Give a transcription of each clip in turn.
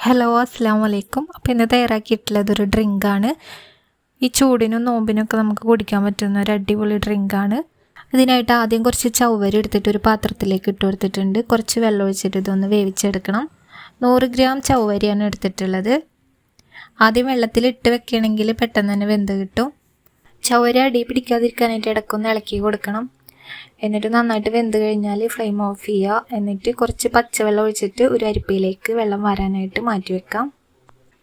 Hello അസ്സാം വലൈക്കും. അപ്പോൾ ഇന്ന് തയ്യാറാക്കിയിട്ടുള്ളതൊരു ഡ്രിങ്കാണ്. ഈ ചൂടിനും നോമ്പിനൊക്കെ നമുക്ക് കുടിക്കാൻ പറ്റുന്ന ഒരു അടിപൊളി ഡ്രിങ്കാണ്. ഇതിനായിട്ട് ആദ്യം കുറച്ച് ചവ്വരി എടുത്തിട്ട് ഒരു പാത്രത്തിലേക്ക് ഇട്ട് കൊടുത്തിട്ടുണ്ട്. കുറച്ച് വെള്ളം ഒഴിച്ചിട്ട് ഇതൊന്ന് വേവിച്ചെടുക്കണം. 100 ഗ്രാം ചവ്വരിയാണ് എടുത്തിട്ടുള്ളത്. ആദ്യം വെള്ളത്തിൽ ഇട്ട് വെക്കുകയാണെങ്കിൽ പെട്ടെന്ന് തന്നെ വെന്ത് കിട്ടും. ചവ്വരി അടി പിടിക്കാതിരിക്കാനായിട്ട് ഇടയ്ക്കൊന്ന് ഇളക്കി കൊടുക്കണം. എന്നിട്ട് നന്നായിട്ട് വെന്ത് കഴിഞ്ഞാൽ ഫ്ലെയിം ഓഫ് ചെയ്യുക. എന്നിട്ട് കുറച്ച് പച്ചവെള്ളം ഒഴിച്ചിട്ട് ഒരു അരിപ്പയിലേക്ക് വെള്ളം വരാനായിട്ട് മാറ്റി വെക്കാം.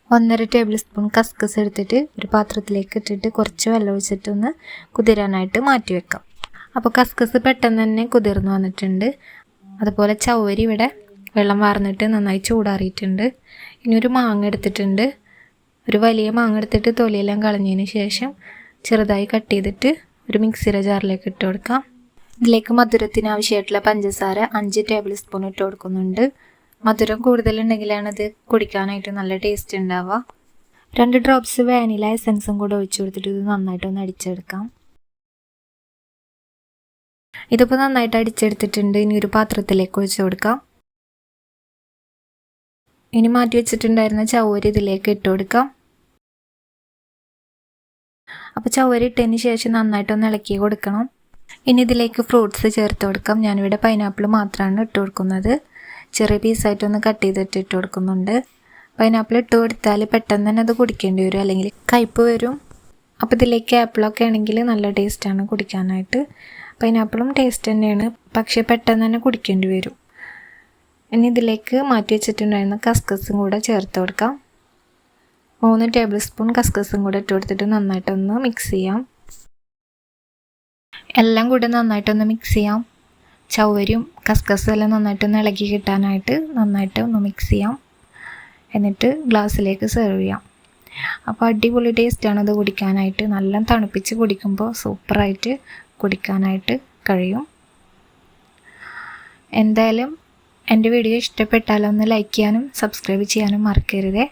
1.5 ടേബിൾ സ്പൂൺ കസ്കസ് എടുത്തിട്ട് ഒരു പാത്രത്തിലേക്ക് ഇട്ടിട്ട് കുറച്ച് വെള്ളം ഒഴിച്ചിട്ടൊന്ന് കുതിരാനായിട്ട് മാറ്റി വെക്കാം. അപ്പോൾ കസ്കസ് പെട്ടെന്ന് തന്നെ കുതിർന്ന് വന്നിട്ടുണ്ട്. അതുപോലെ ചവ്വരി ഇവിടെ വെള്ളം വാർന്നിട്ട് നന്നായി ചൂടാറിയിട്ടുണ്ട്. ഇനി ഒരു മാങ്ങ എടുത്തിട്ടുണ്ട്. ഒരു വലിയ മാങ്ങ എടുത്തിട്ട് തൊലിയെല്ലാം കളഞ്ഞതിന് ശേഷം ചെറുതായി കട്ട് ചെയ്തിട്ട് ഒരു മിക്സിയുടെ ജാറിലേക്ക് ഇട്ട് കൊടുക്കാം. ഇതിലേക്ക് മധുരത്തിന് ആവശ്യമായിട്ടുള്ള പഞ്ചസാര 5 ടേബിൾ സ്പൂൺ ഇട്ട് കൊടുക്കുന്നുണ്ട്. മധുരം കൂടുതലുണ്ടെങ്കിലാണ് ഇത് കുടിക്കാനായിട്ട് നല്ല ടേസ്റ്റ് ഉണ്ടാവുക. 2 ഡ്രോപ്സ് വാനില എസൻസും കൂടെ ഒഴിച്ചു കൊടുത്തിട്ട് ഇത് നന്നായിട്ടൊന്ന് അടിച്ചെടുക്കാം. ഇതിപ്പോൾ നന്നായിട്ട് അടിച്ചെടുത്തിട്ടുണ്ട്. ഇനി ഒരു പാത്രത്തിലേക്ക് ഒഴിച്ചു കൊടുക്കാം. ഇനി മാറ്റി വെച്ചിട്ടുണ്ടായിരുന്ന ചവ്വരി ഇതിലേക്ക് ഇട്ട് കൊടുക്കാം. അപ്പോൾ ചവ്വരി ഇട്ടതിന് ശേഷം നന്നായിട്ടൊന്ന് ഇളക്കി കൊടുക്കണം. ഇനി ഇതിലേക്ക് ഫ്രൂട്ട്സ് ചേർത്ത് കൊടുക്കാം. ഞാനിവിടെ പൈനാപ്പിൾ മാത്രമാണ് ഇട്ട് കൊടുക്കുന്നത്. ചെറിയ പീസായിട്ടൊന്ന് കട്ട് ചെയ്തിട്ട് ഇട്ട് കൊടുക്കുന്നുണ്ട്. പൈനാപ്പിൾ ഇട്ട് കൊടുത്താൽ പെട്ടെന്ന് തന്നെ അത് കുടിക്കേണ്ടി വരും, അല്ലെങ്കിൽ കയ്പ്പ് വരും. അപ്പോൾ ഇതിലേക്ക് ആപ്പിളൊക്കെ ആണെങ്കിൽ നല്ല ടേസ്റ്റാണ് കുടിക്കാനായിട്ട്. പൈനാപ്പിളും ടേസ്റ്റ് തന്നെയാണ്, പക്ഷേ പെട്ടെന്ന് തന്നെ കുടിക്കേണ്ടി വരും. ഇനി ഇതിലേക്ക് മാറ്റി വെച്ചിട്ടുണ്ടായിരുന്ന കസ്കസും കൂടെ ചേർത്ത് കൊടുക്കാം. 3 ടേബിൾ സ്പൂൺ കസ്കസും കൂടെ ഇട്ട് കൊടുത്തിട്ട് നന്നായിട്ടൊന്ന് മിക്സ് ചെയ്യാം. എല്ലാം കൂടെ നന്നായിട്ടൊന്ന് മിക്സ് ചെയ്യാം. ചവ്വരിയും കസ്കസും എല്ലാം നന്നായിട്ടൊന്ന് ഇളക്കി കിട്ടാനായിട്ട് നന്നായിട്ട് ഒന്ന് മിക്സ് ചെയ്യാം. എന്നിട്ട് ഗ്ലാസ്സിലേക്ക് സെർവ് ചെയ്യാം. അപ്പോൾ അടിപൊളി ടേസ്റ്റാണ് ഇത് കുടിക്കാനായിട്ട്. നല്ല തണുപ്പിച്ച് കുടിക്കുമ്പോൾ സൂപ്പറായിട്ട് കുടിക്കാനായിട്ട് കഴിയും. എന്തായാലും എൻ്റെ വീഡിയോ ഇഷ്ടപ്പെട്ടാലൊന്ന് ലൈക്ക് ചെയ്യാനും സബ്സ്ക്രൈബ് ചെയ്യാനും മറക്കരുതേ.